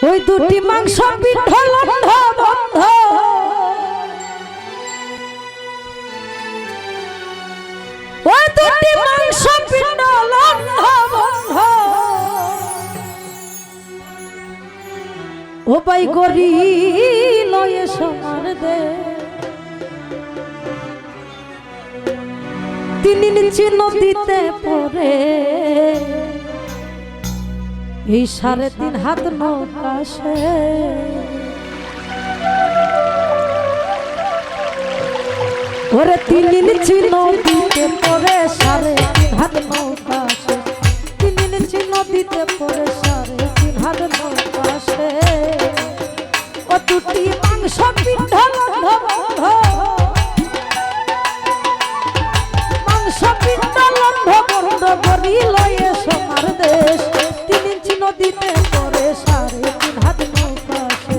ওই দুটি মাংস পিঠা লন্ধ বন্ধ ওই দুটি মাংস পিঠা লন্ধ বন্ধ ও বাই গরি লয়ে সমার দে তিনি নিচে নদীতে পড়ে এই 3.5 হাত নৌকা সে ওরে তিনি নিচে নদীতে পড়ে 3.5 হাত নৌকা সে তিনি নিচে নদীতে পড়ে 3.5 হাত নৌকা সে ও দুটি মাংস পিঠা লন্ধ বন্ধ মাংস পিঠা লন্ধ বন্ধ করি লয়ে সোনার দেশ নদীতে পড়ে 3.5 হাত নৌকা সে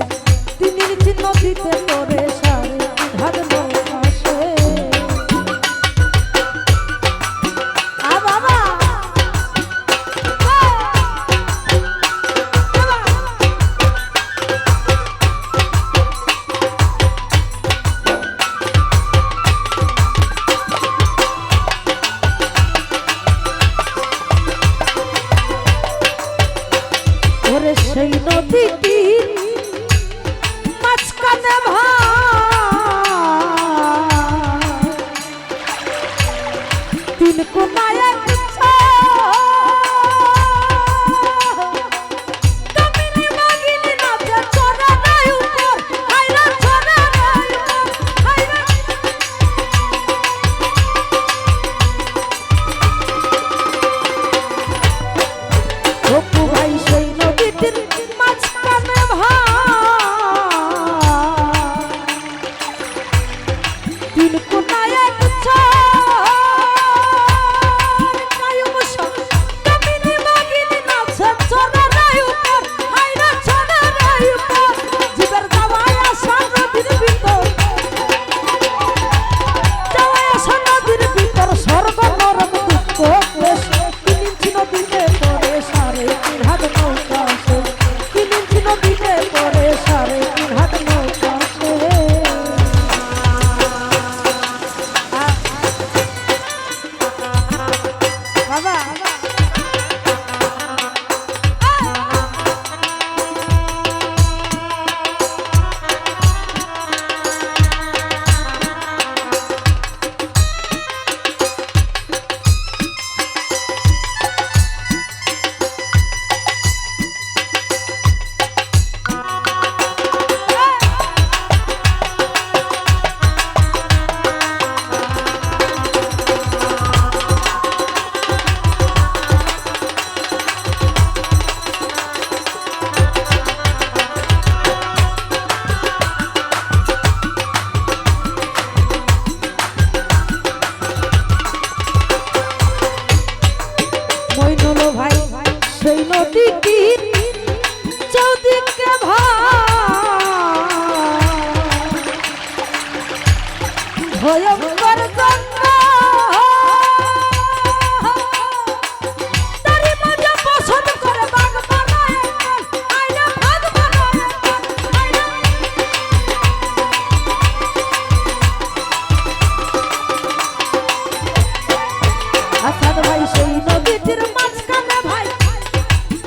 তিনি নিচে নদীতে পড়ে 3.5 হাত নৌকা সে আ বাবা সেই নদীটি মাঝখানে তিন কোনায় সেই নদীটি চৌদিকে ভয়ঙ্কর আসাদ ভাই সেই নদীটির মাঝখানে ভাই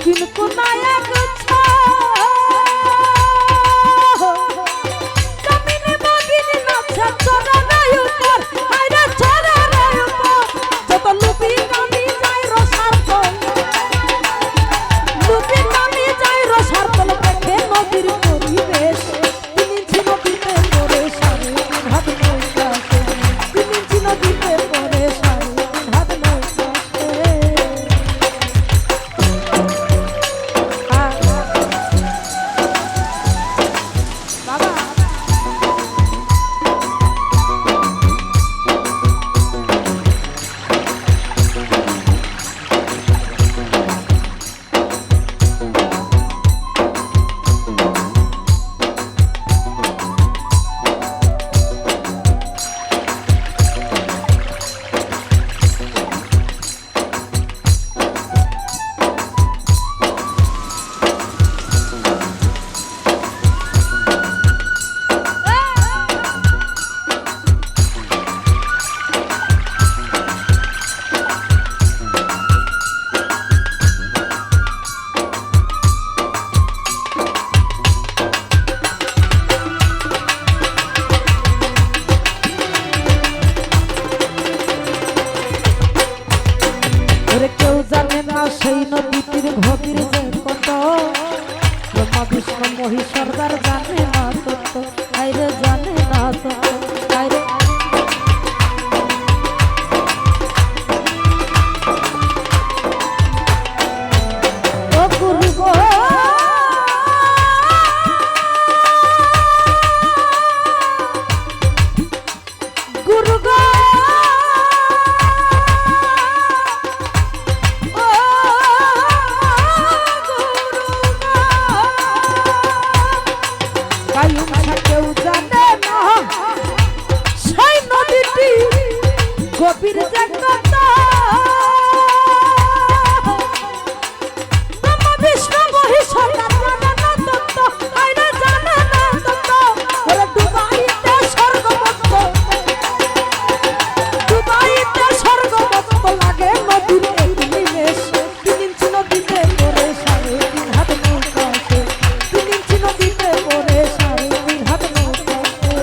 किनको नायक कमीने बागिनी नाचा चोरा नहीं ऊपर आइरा चोरा नहीं ऊपर जब लुपी कामी जाए रोसार को लुपी कामी जाए रोसार को देखे नदीर परिवेश তিনি ছিল দিতে পড়ে 3.5 হাত নৌকা তিনি ছিল দিতে পড়ে 3.5 হাত নৌকা মহি সর্দার জানে না তত্ত্ব, আইরে জানে না তত্ত্ব, আইরে ও গুরু গো গুরু গো গভীর জগত ব্রহ্ম বিষ্ণু মহেশ্বর জানে না তত্ত্ব, আইরে জানে না তত্ত্ব, ওরে ডুবাইতে স্বর্গমত্ত, ডুবাইতে স্বর্গমত্ত লাগে নদীর এক নিমেষ। 3 ইঞ্চি নদীতে পড়ে 3.5 হাত নৌকা সে, 3 ইঞ্চি নদীতে পড়ে 3.5 হাত নৌকা সে।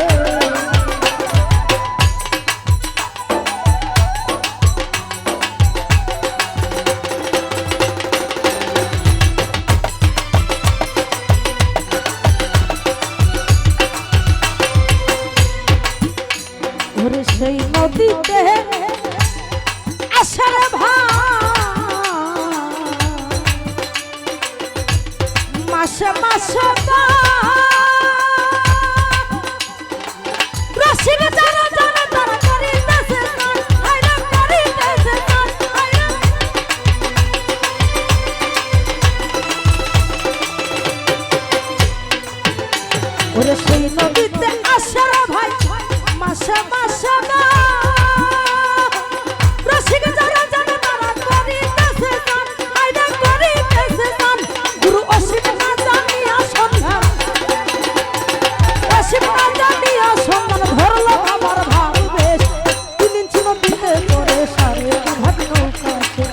ওরে সেই নদীতে আসার মাসে মাসে রসিক যারা জানে তারা করিতেছে স্নান, আইরা করিতেছে স্নান, আইরা ওরে সেই নদীতে আসার ভাই মাসে মাসে রসিক যারা জানে তারা করিতেছে স্নান, আইরা করিতেছে স্নান। গুরু অসীম না জানিয়া সন্ধান, অসীম না জানিয়া সন্ধান ধরল আমার ভাবেশ। 3 ইঞ্চি নদীতে পড়ে 3.5 হাত নৌকা সে,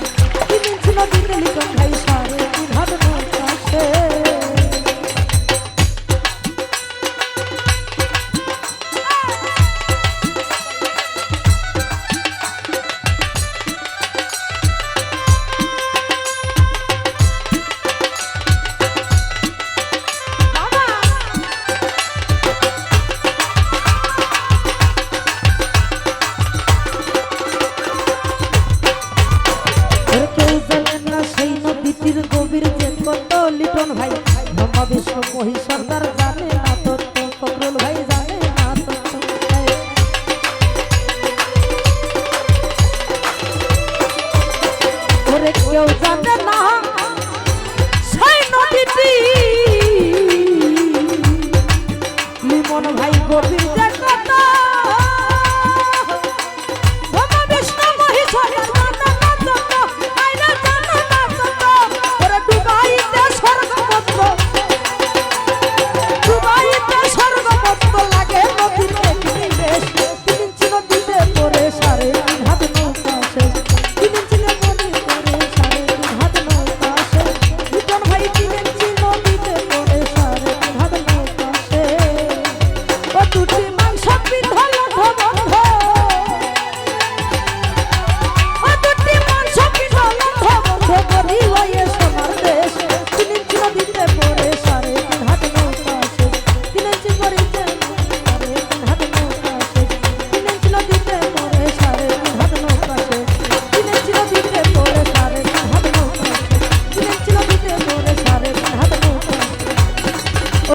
3 ইঞ্চি নদীতে লিখন ভাই 3.5 হাত নৌকা সে। গভীর যে কত লিটন ভাই ব্রহ্ম বিষ্ণু মহি সর্দার জানে না